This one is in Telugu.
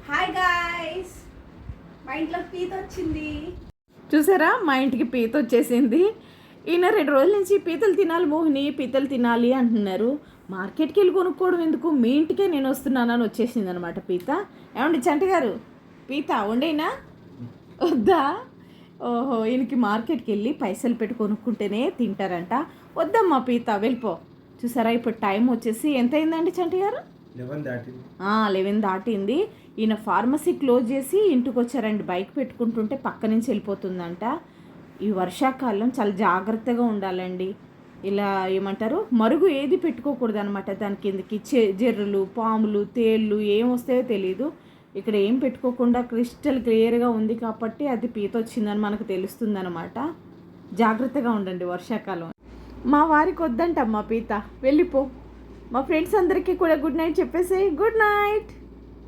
హాయ్ గాయ్స్, మా ఇంట్లో పీత వచ్చింది. చూసారా, మా ఇంటికి పీత వచ్చేసింది. ఈయన 2 రోజుల నుంచి పీతలు తినాలి మోహిని, పీతలు తినాలి అంటున్నారు. మార్కెట్కి వెళ్ళి కొనుక్కోవడం ఎందుకు, మీ ఇంటికే నేను వస్తున్నానని వచ్చేసింది అనమాట పీత. ఏమండి చంటి గారు, పీత వండేనా వద్దా? ఓహో, ఈయనకి మార్కెట్కి వెళ్ళి పైసలు పెట్టి కొనుక్కుంటేనే తింటారంట. వద్దమ్మా పీత, వెళ్ళిపో. చూసారా, ఇప్పుడు టైం వచ్చేసి ఎంత అయిందండి చంటి గారు? 11 దాటింది. ఈయన ఫార్మసీ క్లోజ్ చేసి ఇంటికి వచ్చారండి. బైక్ పెట్టుకుంటుంటే పక్క నుంచి వెళ్ళిపోతుందంట. ఈ వర్షాకాలం చాలా జాగ్రత్తగా ఉండాలండి. ఇలా ఏమంటారు, మరుగు ఏది పెట్టుకోకూడదు అనమాట. దాని కిందకి జెర్రులు, పాములు, తేళ్ళు ఏం వస్తాయో తెలియదు. ఇక్కడ ఏం పెట్టుకోకుండా క్రిస్టల్ క్లియర్గా ఉంది కాబట్టి అది పీత వచ్చిందని మనకు తెలుస్తుంది అనమాట. జాగ్రత్తగా ఉండండి వర్షాకాలం. మా వారికి వద్దంటమ్మా పీత, వెళ్ళిపో. మా ఫ్రెండ్స్ అందరికీ కూడా గుడ్ నైట్ చెప్పేసి. Good night.